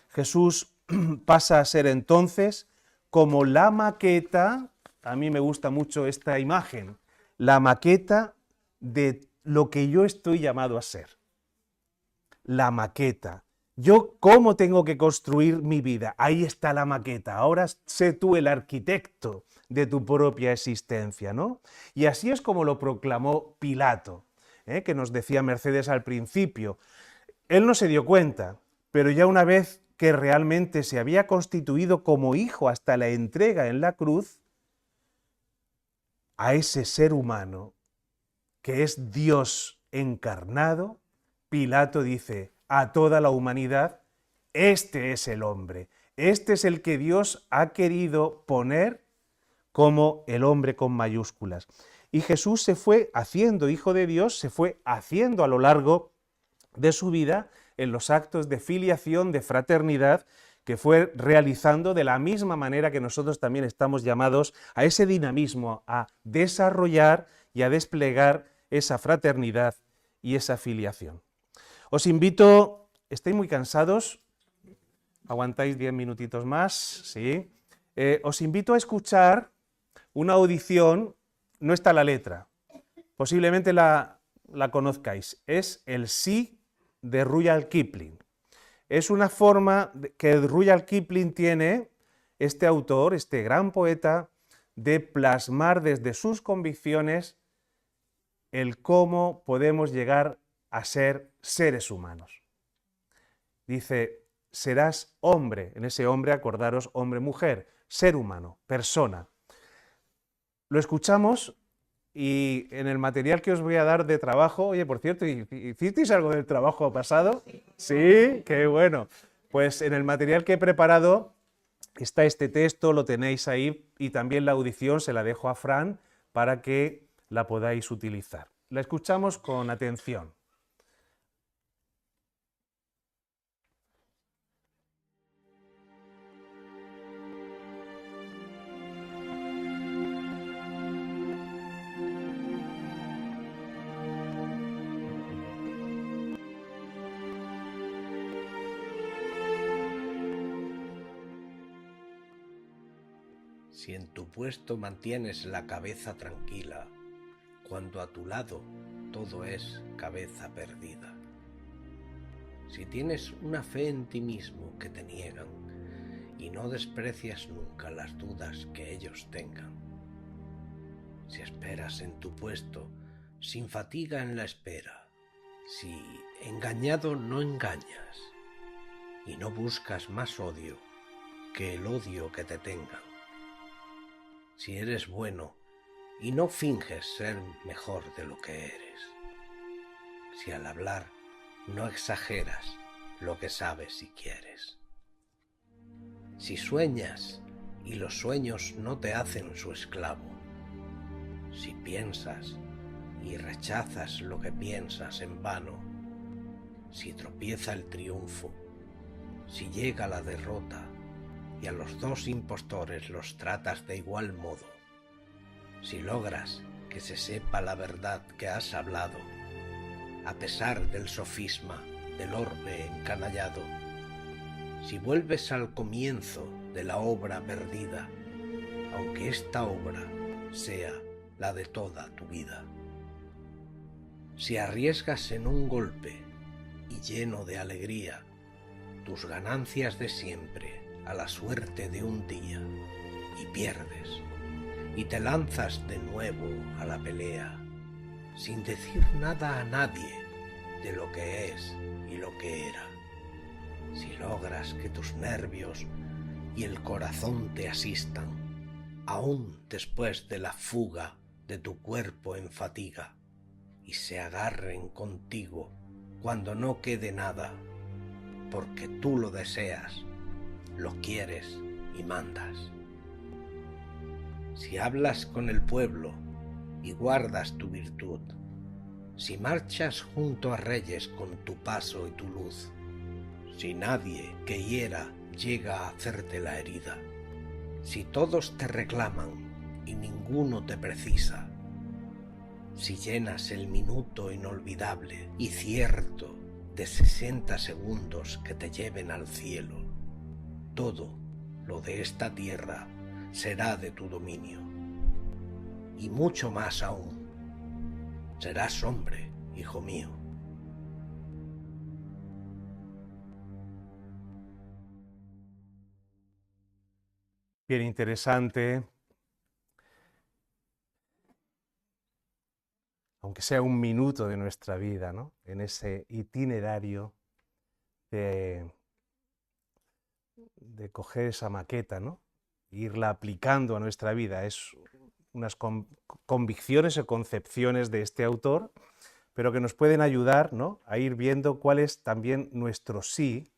Jesús pasa a ser entonces como la maqueta, a mí me gusta mucho esta imagen, la maqueta de lo que yo estoy llamado a ser. La maqueta. Yo, ¿cómo tengo que construir mi vida? Ahí está la maqueta. Ahora sé tú el arquitecto de tu propia existencia, ¿no? Y así es como lo proclamó Pilato, que nos decía Mercedes al principio. Él no se dio cuenta, pero ya una vez que realmente se había constituido como hijo hasta la entrega en la cruz, a ese ser humano que es Dios encarnado, Pilato dice a toda la humanidad, este es el hombre, este es el que Dios ha querido poner como el hombre con mayúsculas. Y Jesús se fue haciendo hijo de Dios, se fue haciendo a lo largo de su vida en los actos de filiación, de fraternidad, que fue realizando de la misma manera que nosotros también estamos llamados a ese dinamismo, a desarrollar y a desplegar esa fraternidad y esa filiación. Os invito, ¿estáis muy cansados? ¿Aguantáis 10 minutitos más? Sí. Os invito a escuchar una audición, no está la letra, posiblemente la conozcáis, es el sí de Rudyard Kipling. Es una forma que Rudyard Kipling tiene, este autor, este gran poeta, de plasmar desde sus convicciones el cómo podemos llegar a ser seres humanos. Dice, serás hombre, en ese hombre acordaros hombre-mujer, ser humano, persona. Lo escuchamos Y en el material que os voy a dar de trabajo, oye, por cierto, ¿hicisteis algo del trabajo pasado? Sí, qué bueno. Pues en el material que he preparado está este texto, lo tenéis ahí, y también la audición se la dejo a Fran para que la podáis utilizar. La escuchamos con atención. Si en tu puesto mantienes la cabeza tranquila, cuando a tu lado todo es cabeza perdida. Si tienes una fe en ti mismo que te niegan y no desprecias nunca las dudas que ellos tengan. Si esperas en tu puesto sin fatiga en la espera, si engañado no engañas y no buscas más odio que el odio que te tengan. Si eres bueno y no finges ser mejor de lo que eres. Si al hablar no exageras lo que sabes y quieres. Si sueñas y los sueños no te hacen su esclavo. Si piensas y rechazas lo que piensas en vano. Si tropieza el triunfo, si llega la derrota, y a los dos impostores los tratas de igual modo, si logras que se sepa la verdad que has hablado, a pesar del sofisma del orbe encanallado, si vuelves al comienzo de la obra perdida, aunque esta obra sea la de toda tu vida, si arriesgas en un golpe y lleno de alegría tus ganancias de siempre a la suerte de un día y pierdes y te lanzas de nuevo a la pelea sin decir nada a nadie de lo que es y lo que era, si logras que tus nervios y el corazón te asistan aún después de la fuga de tu cuerpo en fatiga y se agarren contigo cuando no quede nada, porque tú lo deseas, lo quieres y mandas. Si hablas con el pueblo y guardas tu virtud, si marchas junto a reyes con tu paso y tu luz, si nadie que hiera llega a hacerte la herida, si todos te reclaman y ninguno te precisa, si llenas el minuto inolvidable y cierto de 60 segundos que te lleven al cielo, todo lo de esta tierra será de tu dominio. Y mucho más aún, serás hombre, hijo mío. Bien interesante. Aunque sea un minuto de nuestra vida, ¿no? En ese itinerario de coger esa maqueta, ¿no? E irla aplicando a nuestra vida. Es unas convicciones o concepciones de este autor, pero que nos pueden ayudar, ¿no?, a ir viendo cuál es también nuestro sí.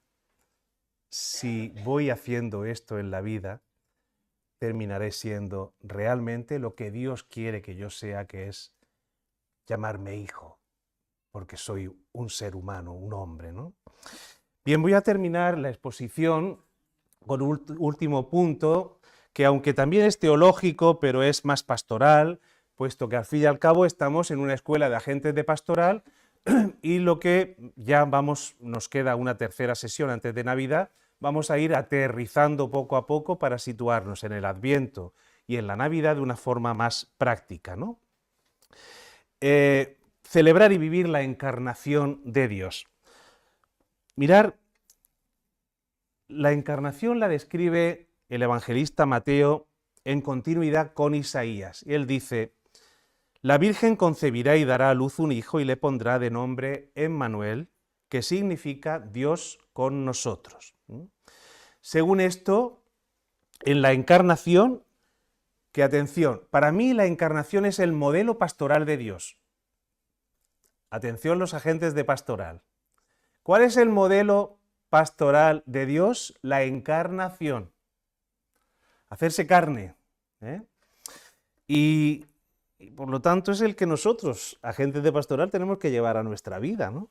Si voy haciendo esto en la vida, terminaré siendo realmente lo que Dios quiere que yo sea, que es llamarme hijo, porque soy un ser humano, un hombre, ¿no? Bien, voy a terminar la exposición con un último punto, que aunque también es teológico, pero es más pastoral, puesto que al fin y al cabo estamos en una escuela de agentes de pastoral y lo que ya nos queda una tercera sesión antes de Navidad, vamos a ir aterrizando poco a poco para situarnos en el Adviento y en la Navidad de una forma más práctica, ¿no? Celebrar y vivir la encarnación de Dios. Mirar, la encarnación la describe el evangelista Mateo en continuidad con Isaías. Y él dice: la Virgen concebirá y dará a luz un hijo y le pondrá de nombre Emmanuel, que significa Dios con nosotros. Según esto, en la encarnación que, atención, para mí la encarnación es el modelo pastoral de Dios. Atención los agentes de pastoral. ¿Cuál es el modelo pastoral de Dios? La encarnación. Hacerse carne. Y por lo tanto es el que nosotros, agentes de pastoral, tenemos que llevar a nuestra vida, ¿no?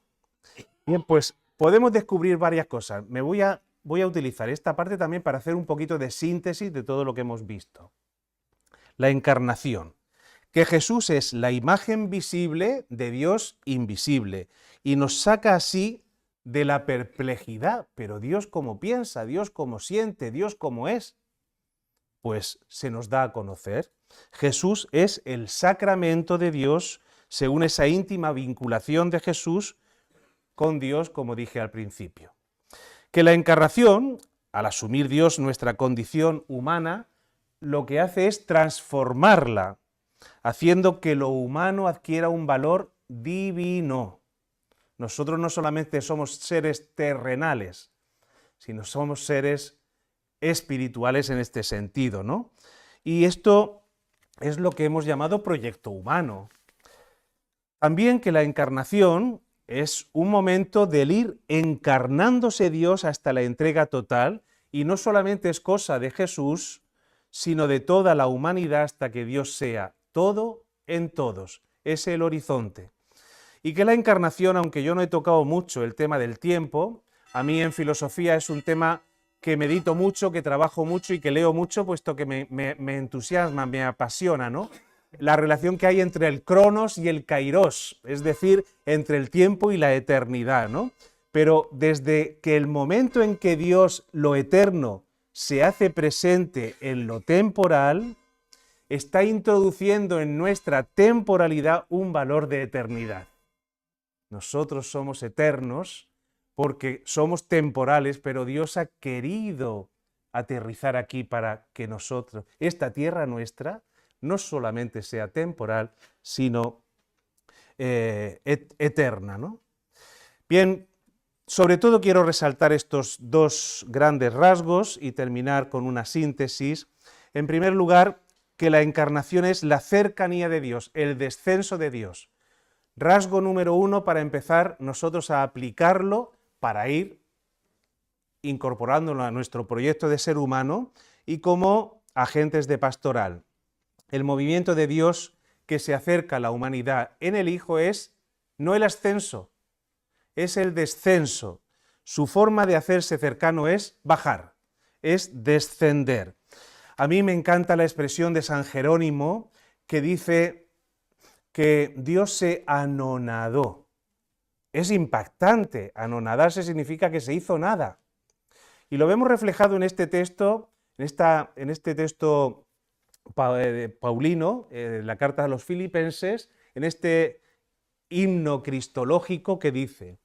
Bien, pues podemos descubrir varias cosas. Voy a utilizar esta parte también para hacer un poquito de síntesis de todo lo que hemos visto. La encarnación. Que Jesús es la imagen visible de Dios invisible y nos saca así de la perplejidad. Pero Dios cómo piensa, Dios cómo siente, Dios cómo es. Pues se nos da a conocer. Jesús es el sacramento de Dios según esa íntima vinculación de Jesús con Dios, como dije al principio. Que la encarnación, al asumir Dios nuestra condición humana, lo que hace es transformarla, haciendo que lo humano adquiera un valor divino. Nosotros no solamente somos seres terrenales, sino somos seres espirituales en este sentido, ¿no? Y esto es lo que hemos llamado proyecto humano. También que la encarnación es un momento del ir encarnándose Dios hasta la entrega total, y no solamente es cosa de Jesús, sino de toda la humanidad hasta que Dios sea todo en todos. Es el horizonte. Y que la encarnación, aunque yo no he tocado mucho el tema del tiempo, a mí en filosofía es un tema que medito mucho, que trabajo mucho y que leo mucho, puesto que me entusiasma, me apasiona, ¿no? La relación que hay entre el cronos y el kairos, es decir, entre el tiempo y la eternidad, ¿no? Pero desde que el momento en que Dios, lo eterno, se hace presente en lo temporal, está introduciendo en nuestra temporalidad un valor de eternidad. Nosotros somos eternos porque somos temporales, pero Dios ha querido aterrizar aquí para que nosotros, esta tierra nuestra, no solamente sea temporal, sino eterna, ¿no? Bien, sobre todo quiero resaltar estos dos grandes rasgos y terminar con una síntesis. En primer lugar, que la encarnación es la cercanía de Dios, el descenso de Dios. Rasgo número uno para empezar nosotros a aplicarlo para ir incorporándolo a nuestro proyecto de ser humano y como agentes de pastoral. El movimiento de Dios que se acerca a la humanidad en el Hijo es no el ascenso, es el descenso. Su forma de hacerse cercano es bajar, es descender. A mí me encanta la expresión de San Jerónimo que dice que Dios se anonadó. Es impactante. Anonadarse significa que se hizo nada. Y lo vemos reflejado en este texto, en este texto paulino, la carta a los Filipenses, en este himno cristológico que dice: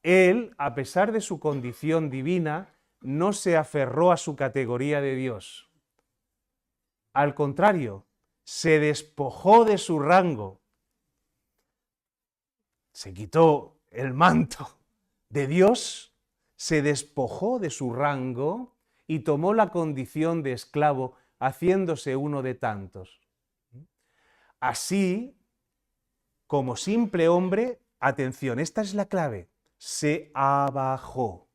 Él, a pesar de su condición divina, no se aferró a su categoría de Dios. Al contrario, se despojó de su rango. Se quitó el manto de Dios, se despojó de su rango y tomó la condición de esclavo, haciéndose uno de tantos. Así, como simple hombre, atención, esta es la clave, se abajó.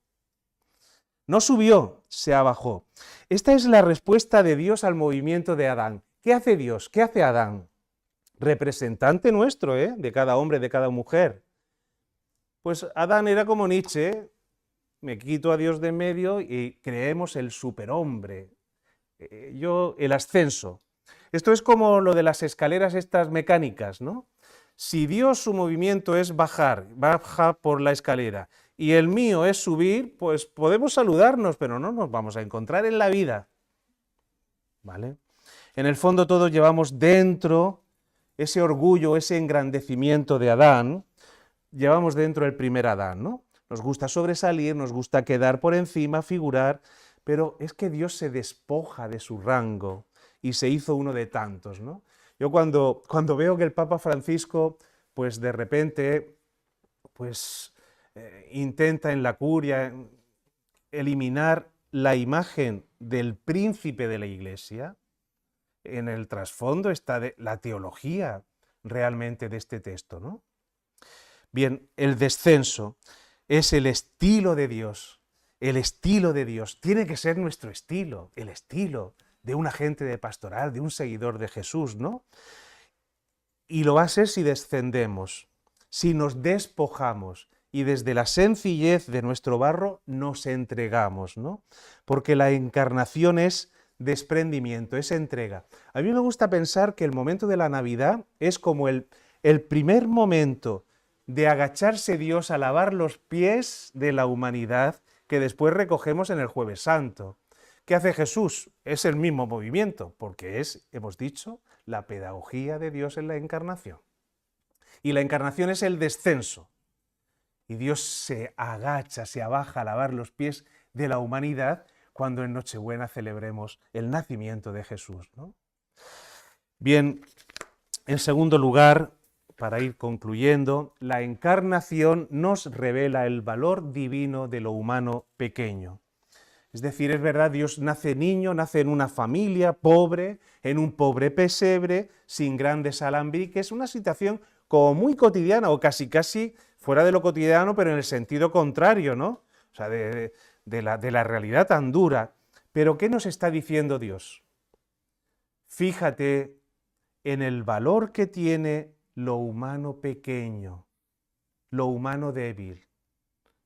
No subió, se abajó. Esta es la respuesta de Dios al movimiento de Adán. ¿Qué hace Dios? ¿Qué hace Adán? Representante nuestro, de cada hombre, de cada mujer. Pues Adán era como Nietzsche, me quito a Dios de en medio y creemos el superhombre, el ascenso. Esto es como lo de las escaleras estas mecánicas, ¿no? Si Dios su movimiento es bajar, baja por la escalera, y el mío es subir, pues podemos saludarnos, pero no nos vamos a encontrar en la vida, ¿vale? En el fondo todos llevamos dentro ese orgullo, ese engrandecimiento de Adán, llevamos dentro el primer Adán, ¿no? Nos gusta sobresalir, nos gusta quedar por encima, figurar, pero es que Dios se despoja de su rango y se hizo uno de tantos, ¿no? Yo cuando veo que el Papa Francisco, pues de repente, pues intenta en la curia eliminar la imagen del príncipe de la Iglesia, en el trasfondo está la teología realmente de este texto, ¿no? Bien, el descenso es el estilo de Dios. El estilo de Dios tiene que ser nuestro estilo, el estilo de un agente de pastoral, de un seguidor de Jesús, ¿no? Y lo va a ser si descendemos, si nos despojamos y desde la sencillez de nuestro barro nos entregamos, ¿no? Porque la encarnación es desprendimiento, es entrega. A mí me gusta pensar que el momento de la Navidad es como el primer momento de agacharse Dios a lavar los pies de la humanidad que después recogemos en el Jueves Santo. ¿Qué hace Jesús? Es el mismo movimiento, porque es, hemos dicho, la pedagogía de Dios en la encarnación. Y la encarnación es el descenso. Y Dios se agacha, se abaja a lavar los pies de la humanidad cuando en Nochebuena celebremos el nacimiento de Jesús, ¿no? Bien, en segundo lugar, para ir concluyendo, la encarnación nos revela el valor divino de lo humano pequeño. Es decir, es verdad, Dios nace niño, nace en una familia pobre, en un pobre pesebre, sin grandes alambriques, una situación como muy cotidiana o casi fuera de lo cotidiano, pero en el sentido contrario, ¿no? O sea, de la realidad tan dura. Pero ¿qué nos está diciendo Dios? Fíjate en el valor que tiene lo humano pequeño, lo humano débil.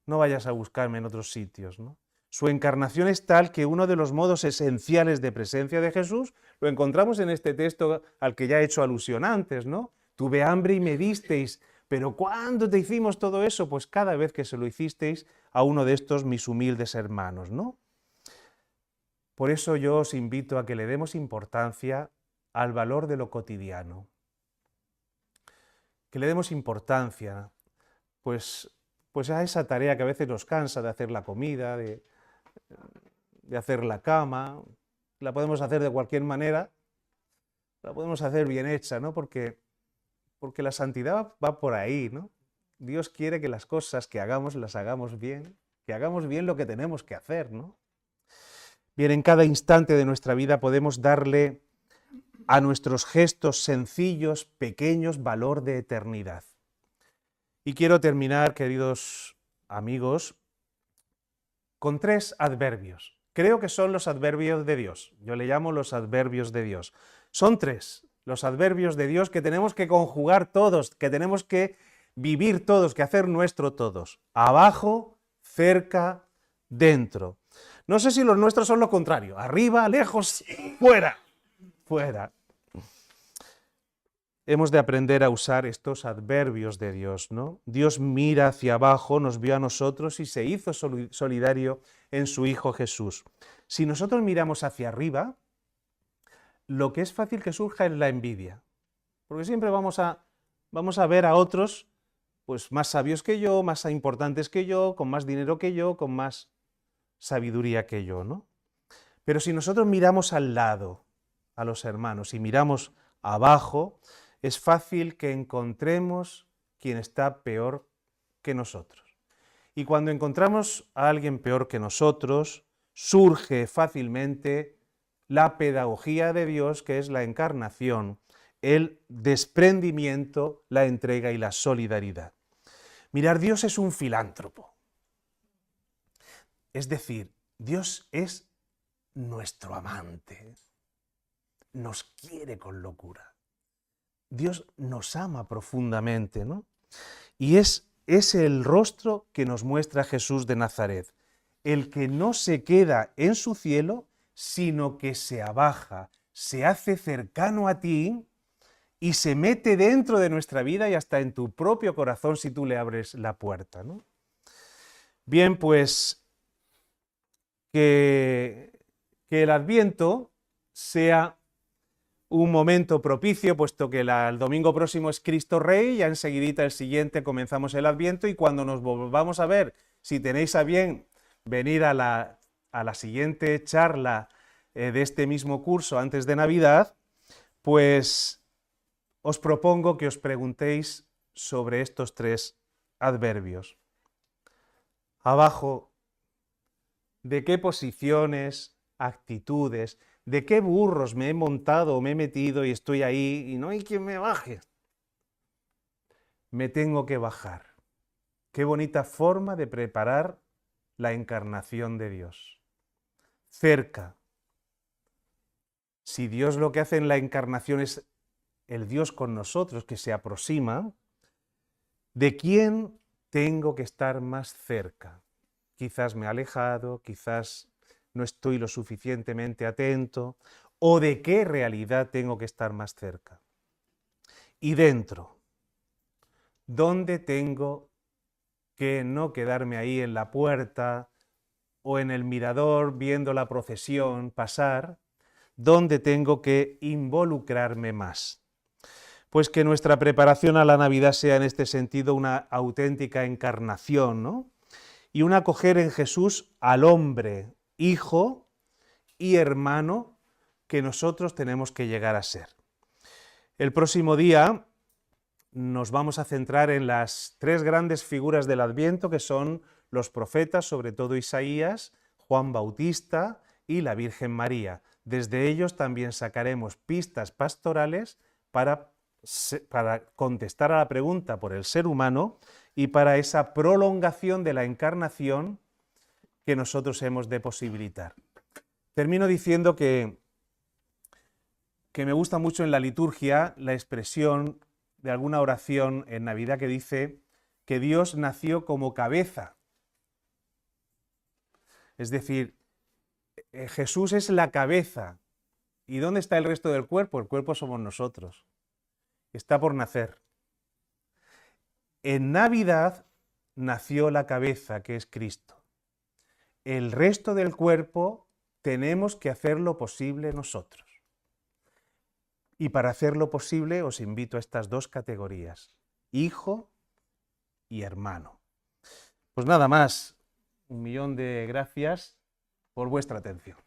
No vayas a buscarme en otros sitios, ¿no? Su encarnación es tal que uno de los modos esenciales de presencia de Jesús lo encontramos en este texto al que ya he hecho alusión antes, ¿no? Tuve hambre y me disteis, pero ¿cuándo te hicimos todo eso? Pues cada vez que se lo hicisteis a uno de estos mis humildes hermanos, ¿no? Por eso yo os invito a que le demos importancia al valor de lo cotidiano. Que le demos importancia, pues a esa tarea que a veces nos cansa de hacer la comida, de hacer la cama, la podemos hacer de cualquier manera, la podemos hacer bien hecha, ¿no? Porque la santidad va por ahí, ¿no? Dios quiere que las cosas que hagamos las hagamos bien, que hagamos bien lo que tenemos que hacer, ¿no? Bien, en cada instante de nuestra vida podemos darle a nuestros gestos sencillos, pequeños, valor de eternidad. Y quiero terminar, queridos amigos, con 3 adverbios. Creo que son los adverbios de Dios. Yo le llamo los adverbios de Dios. Son 3 los adverbios de Dios que tenemos que conjugar todos, que tenemos que vivir todos, que hacer nuestro todos. Abajo, cerca, dentro. No sé si los nuestros son lo contrario. Arriba, lejos, fuera. Fuera. Hemos de aprender a usar estos adverbios de Dios, ¿no? Dios mira hacia abajo, nos vio a nosotros y se hizo solidario en su Hijo Jesús. Si nosotros miramos hacia arriba, lo que es fácil que surja es la envidia, porque siempre vamos a ver a otros pues más sabios que yo, más importantes que yo, con más dinero que yo, con más sabiduría que yo, ¿no? Pero si nosotros miramos al lado, a los hermanos, y miramos abajo, es fácil que encontremos quien está peor que nosotros. Y cuando encontramos a alguien peor que nosotros, surge fácilmente la pedagogía de Dios, que es la encarnación, el desprendimiento, la entrega y la solidaridad. Mirar, Dios es un filántropo. Es decir, Dios es nuestro amante. Nos quiere con locura. Dios nos ama profundamente, ¿no? Y es el rostro que nos muestra Jesús de Nazaret, el que no se queda en su cielo, sino que se abaja, se hace cercano a ti y se mete dentro de nuestra vida y hasta en tu propio corazón si tú le abres la puerta, ¿no? Bien, pues que el Adviento sea un momento propicio, puesto que el domingo próximo es Cristo Rey, ya enseguidita el siguiente comenzamos el Adviento, y cuando nos volvamos a ver, si tenéis a bien venir a la siguiente charla de este mismo curso antes de Navidad, pues os propongo que os preguntéis sobre estos 3 adverbios. Abajo, ¿de qué posiciones, actitudes, ¿De qué burros me he montado o me he metido y estoy ahí y no hay quien me baje? Me tengo que bajar. Qué bonita forma de preparar la encarnación de Dios. Cerca. Si Dios lo que hace en la encarnación es el Dios con nosotros, que se aproxima, ¿de quién tengo que estar más cerca? Quizás me he alejado, quizás no estoy lo suficientemente atento, o de qué realidad tengo que estar más cerca. Y dentro, ¿dónde tengo que no quedarme ahí en la puerta o en el mirador viendo la procesión pasar? ¿Dónde tengo que involucrarme más? Pues que nuestra preparación a la Navidad sea en este sentido una auténtica encarnación, ¿no? Y un acoger en Jesús al hombre, hijo y hermano que nosotros tenemos que llegar a ser. El próximo día nos vamos a centrar en las tres grandes figuras del Adviento, que son los profetas, sobre todo Isaías, Juan Bautista y la Virgen María. Desde ellos también sacaremos pistas pastorales para contestar a la pregunta por el ser humano y para esa prolongación de la encarnación que nosotros hemos de posibilitar. Termino diciendo que me gusta mucho en la liturgia la expresión de alguna oración en Navidad que dice que Dios nació como cabeza. Es decir, Jesús es la cabeza. ¿Y dónde está el resto del cuerpo? El cuerpo somos nosotros. Está por nacer. En Navidad nació la cabeza, que es Cristo. El resto del cuerpo tenemos que hacer lo posible nosotros. Y para hacerlo posible os invito a estas dos categorías, hijo y hermano. Pues nada más, 1.000.000 de gracias por vuestra atención.